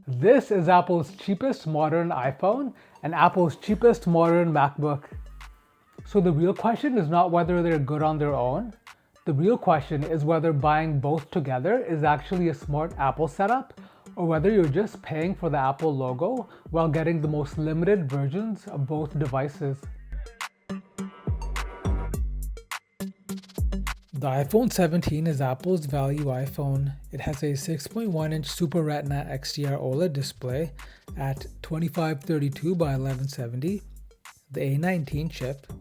This is Apple's cheapest modern iPhone and Apple's cheapest modern MacBook. So the real question is not whether they're good on their own. The real question is whether buying both together is actually a smart Apple setup, or whether you're just paying for the Apple logo while getting the most limited versions of both devices. The iPhone 17 is Apple's value iPhone. It has a 6.1-inch Super Retina XDR OLED display at 2532 by 1170, the A19 chip,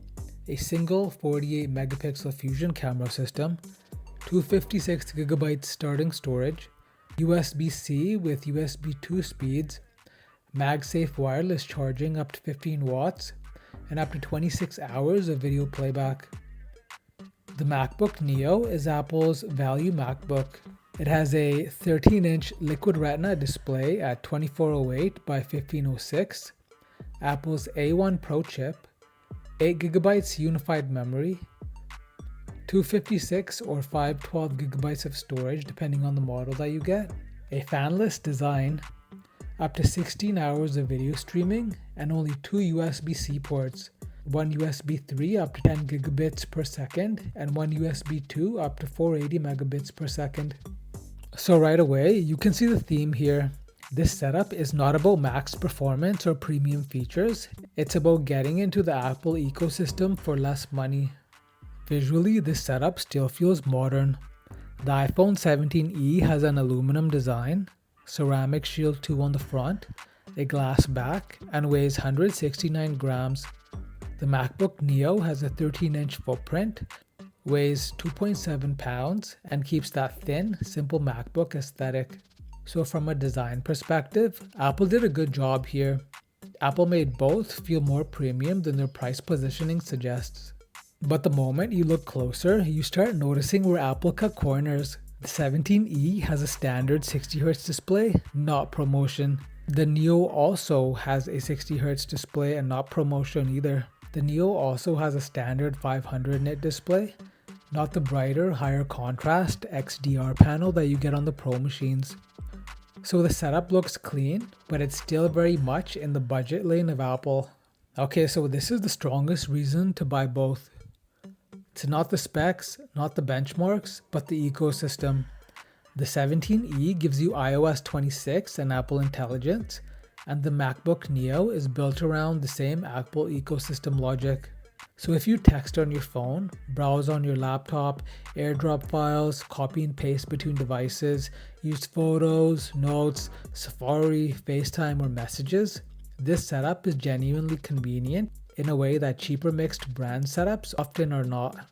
a single 48 megapixel fusion camera system, 256 gigabytes starting storage, USB-C with USB 2 speeds, MagSafe wireless charging up to 15 watts, and up to 26 hours of video playback. The MacBook Neo is Apple's value MacBook. It has a 13-inch Liquid Retina display at 2408 by 1506, Apple's A1 Pro chip, 8GB unified memory, 256 or 512 GB of storage depending on the model that you get, a fanless design, up to 16 hours of video streaming, and only 2 USB-C ports. One USB 3 up to 10 gigabits per second, and one USB 2 up to 480 megabits per second. So right away, you can see the theme here. This setup is not about max performance or premium features. It's about getting into the Apple ecosystem for less money. Visually, this setup still feels modern. The iPhone 17e has an aluminum design, ceramic shield 2 on the front, a glass back, and weighs 169 grams. The MacBook Neo has a 13-inch footprint, weighs 2.7 pounds, and keeps that thin, simple MacBook aesthetic. So from a design perspective, Apple did a good job here. Apple made both feel more premium than their price positioning suggests. But the moment you look closer, you start noticing where Apple cut corners. The 17e has a standard 60Hz display, not promotion. The Neo also has a 60Hz display and not promotion either. The Neo also has a standard 500 nit display, not the brighter, higher contrast XDR panel that you get on the Pro machines. So the setup looks clean, but it's still very much in the budget lane of Apple. Okay, so this is the strongest reason to buy both. It's not the specs, not the benchmarks, but the ecosystem. The 17e gives you iOS 26 and Apple Intelligence, and the MacBook Neo is built around the same Apple ecosystem logic. So if you text on your phone, browse on your laptop, airdrop files, copy and paste between devices, use photos, notes, Safari, FaceTime, or messages, this setup is genuinely convenient in a way that cheaper mixed brand setups often are not.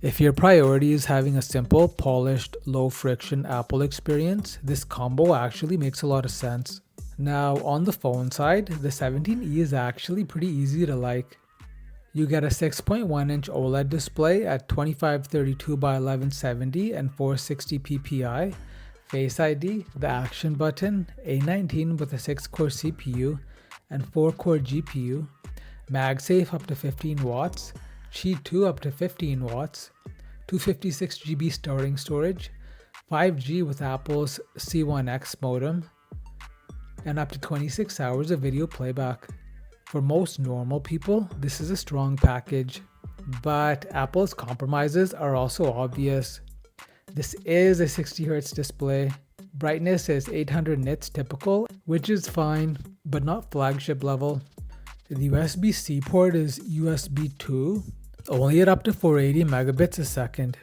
If your priority is having a simple, polished, low-friction Apple experience, this combo actually makes a lot of sense. Now, on the phone side, the 17e is actually pretty easy to like. You get a 6.1-inch OLED display at 2532 by 1170 and 460 ppi, Face ID, the action button, A19 with a 6-core CPU and 4-core GPU, MagSafe up to 15 watts, Qi 2 up to 15 watts, 256 GB starting storage, 5G with Apple's C1X modem, and up to 26 hours of video playback. For most normal people, this is a strong package, but Apple's compromises are also obvious. This is a 60Hz display. Brightness is 800 nits typical, which is fine, but not flagship level. The USB-C port is USB 2, only at up to 480 megabits a second.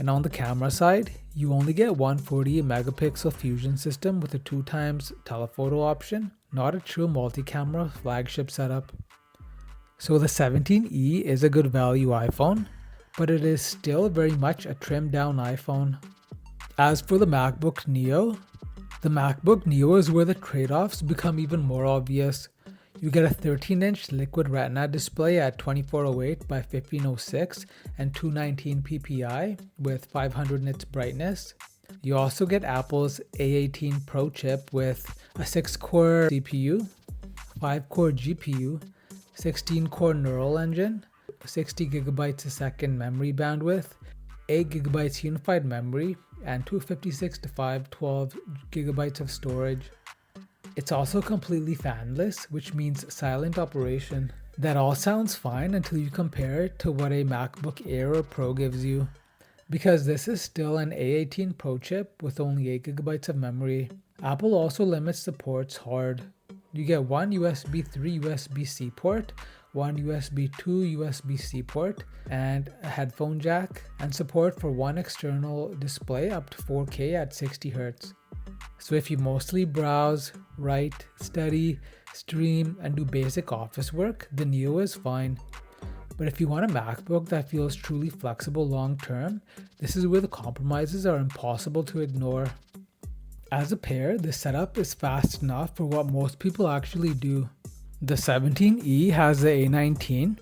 And on the camera side, you only get one 48 megapixel fusion system with a 2x telephoto option, not a true multi-camera flagship setup. So the 17e is a good value iPhone, but it is still very much a trimmed down iPhone. As for the MacBook Neo is where the trade-offs become even more obvious. You get a 13-inch Liquid Retina display at 2408 by 1506 and 219 ppi with 500 nits brightness. You also get Apple's A18 Pro chip with a 6-core CPU, 5-core GPU, 16-core neural engine, 60 gigabytes a second memory bandwidth, 8 gigabytes unified memory, and 256 to 512 gigabytes of storage. It's also completely fanless, which means silent operation. That all sounds fine until you compare it to what a MacBook Air or Pro gives you, because this is still an A18 Pro chip with only 8 GB of memory. Apple also limits the ports hard. You get one USB 3 USB-C port, one USB 2 USB-C port, and a headphone jack, and support for one external display up to 4K at 60 Hz. So if you mostly browse, write, study, stream, and do basic office work, the Neo is fine. But if you want a MacBook that feels truly flexible long term, this is where the compromises are impossible to ignore. As a pair, the setup is fast enough for what most people actually do. The 17E has the A19,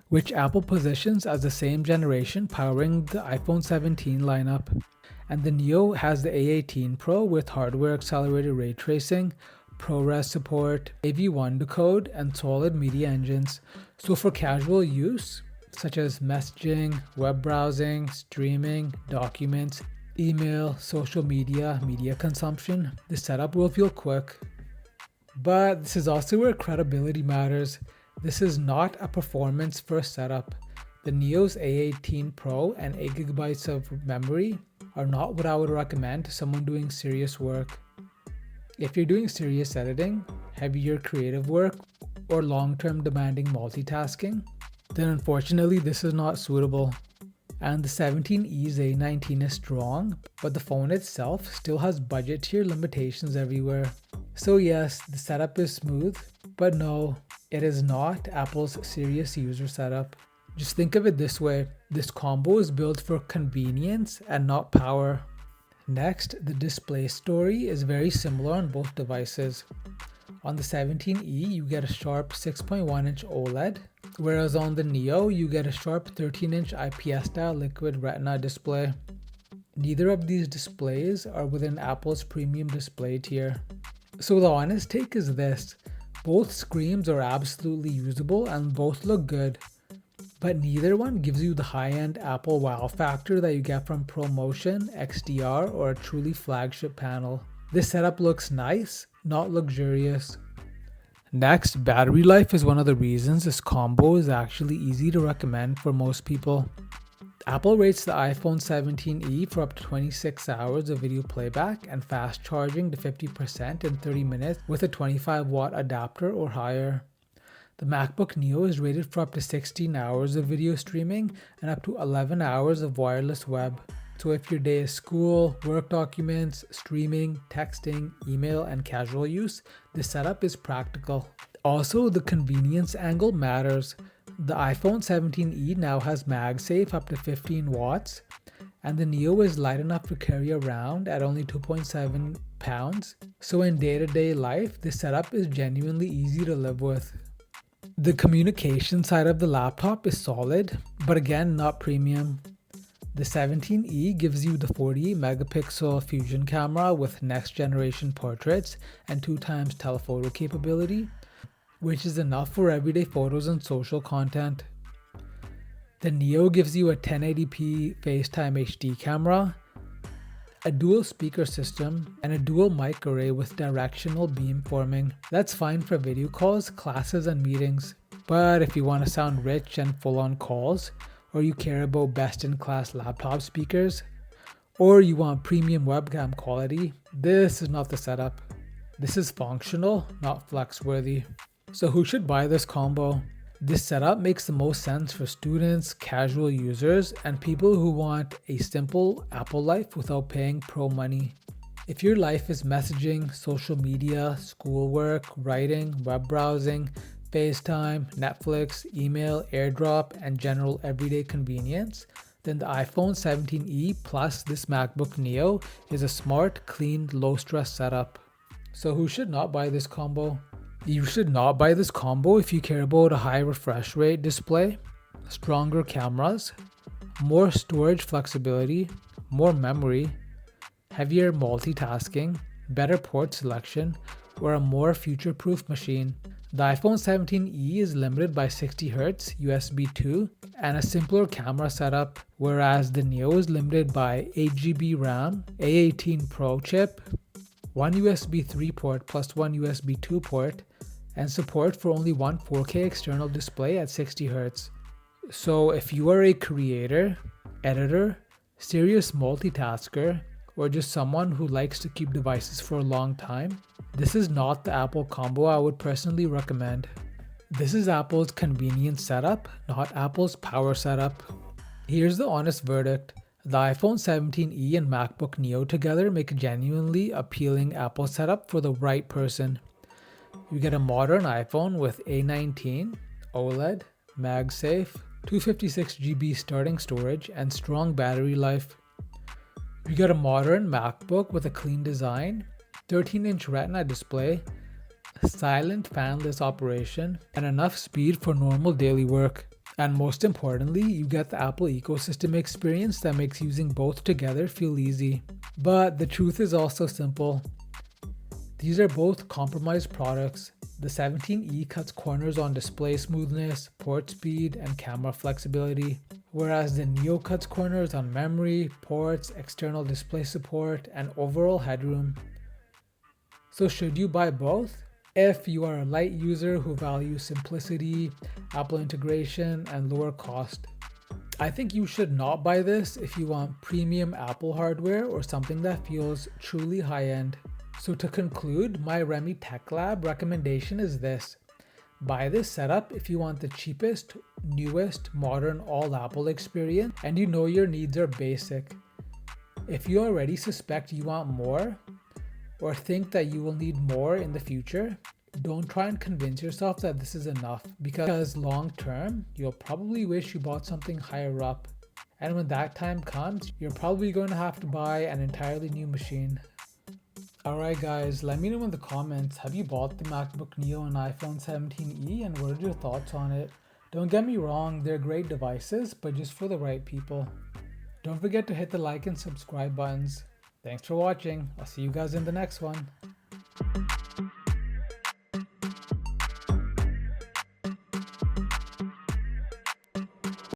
which Apple positions as the same generation powering the iPhone 17 lineup. And the Neo has the A18 Pro with hardware accelerated ray tracing, ProRes support, AV1 decode, and solid media engines. So for casual use, such as messaging, web browsing, streaming, documents, email, social media, media consumption, the setup will feel quick. But this is also where credibility matters. This is not a performance first setup. The Neo's A18 Pro and 8 GB of memory are not what I would recommend to someone doing serious work. If you're doing serious editing, heavier creative work, or long-term demanding multitasking, then unfortunately this is not suitable. And the 17E's A19 is strong, but the phone itself still has budget tier limitations everywhere. So yes, the setup is smooth, but no, it is not Apple's serious user setup. Just think of it this way, this combo is built for convenience and not power. Next, the display story is very similar on both devices. On the 17E, you get a sharp 6.1-inch OLED, whereas on the Neo, you get a sharp 13-inch IPS-style liquid retina display. Neither of these displays are within Apple's premium display tier. So the honest take is this, both screens are absolutely usable and both look good, but neither one gives you the high-end Apple wow factor that you get from ProMotion, XDR, or a truly flagship panel. This setup looks nice, not luxurious. Next, battery life is one of the reasons this combo is actually easy to recommend for most people. Apple rates the iPhone 17e for up to 26 hours of video playback and fast charging to 50% in 30 minutes with a 25-watt adapter or higher. The MacBook Neo is rated for up to 16 hours of video streaming and up to 11 hours of wireless web. So if your day is school, work documents, streaming, texting, email, and casual use, this setup is practical. Also, the convenience angle matters. The iPhone 17e now has MagSafe up to 15 watts, and the Neo is light enough to carry around at only 2.7 pounds. So in day-to-day life, this setup is genuinely easy to live with. The communication side of the laptop is solid, but again, not premium. The 17E gives you the 40-megapixel fusion camera with next-generation portraits and 2x telephoto capability, which is enough for everyday photos and social content. The Neo gives you a 1080p FaceTime HD camera, a dual speaker system, and a dual mic array with directional beamforming. That's fine for video calls, classes, and meetings. But if you want to sound rich and full on calls, or you care about best-in-class laptop speakers, or you want premium webcam quality, this is not the setup. This is functional, not flex-worthy. So who should buy this combo? This setup makes the most sense for students, casual users, and people who want a simple Apple life without paying pro money. If your life is messaging, social media, schoolwork, writing, web browsing, FaceTime, Netflix, email, AirDrop, and general everyday convenience, then the iPhone 17e plus this MacBook Neo is a smart, clean, low-stress setup. So who should not buy this combo? You should not buy this combo if you care about a high refresh rate display, stronger cameras, more storage flexibility, more memory, heavier multitasking, better port selection, or a more future-proof machine. The iPhone 17e is limited by 60 Hz USB 2 and a simpler camera setup, whereas the Neo is limited by 8 GB RAM, A18 Pro chip, one USB 3 port plus one USB 2 port, and support for only one 4K external display at 60Hz. So if you are a creator, editor, serious multitasker, or just someone who likes to keep devices for a long time, this is not the Apple combo I would personally recommend. This is Apple's convenient setup, not Apple's power setup. Here's the honest verdict. The iPhone 17e and MacBook Neo together make a genuinely appealing Apple setup for the right person. You get a modern iPhone with A19, OLED, MagSafe, 256GB starting storage, and strong battery life. You get a modern MacBook with a clean design, 13-inch Retina display, silent fanless operation, and enough speed for normal daily work. And most importantly, you get the Apple ecosystem experience that makes using both together feel easy. But the truth is also simple. These are both compromised products. The 17e cuts corners on display smoothness, port speed, and camera flexibility, whereas the Neo cuts corners on memory, ports, external display support, and overall headroom. So should you buy both? If you are a light user who values simplicity, Apple integration, and lower cost. I think you should not buy this if you want premium Apple hardware or something that feels truly high-end. So to conclude, my Remy Tech Lab recommendation is this. Buy this setup if you want the cheapest, newest, modern all-Apple experience and you know your needs are basic. If you already suspect you want more, or think that you will need more in the future, don't try and convince yourself that this is enough, because long term, you'll probably wish you bought something higher up. And when that time comes, you're probably going to have to buy an entirely new machine. Alright guys, let me know in the comments, have you bought the MacBook Neo and iPhone 17e and what are your thoughts on it? Don't get me wrong, they're great devices, but just for the right people. Don't forget to hit the like and subscribe buttons. Thanks for watching. I'll see you guys in the next one.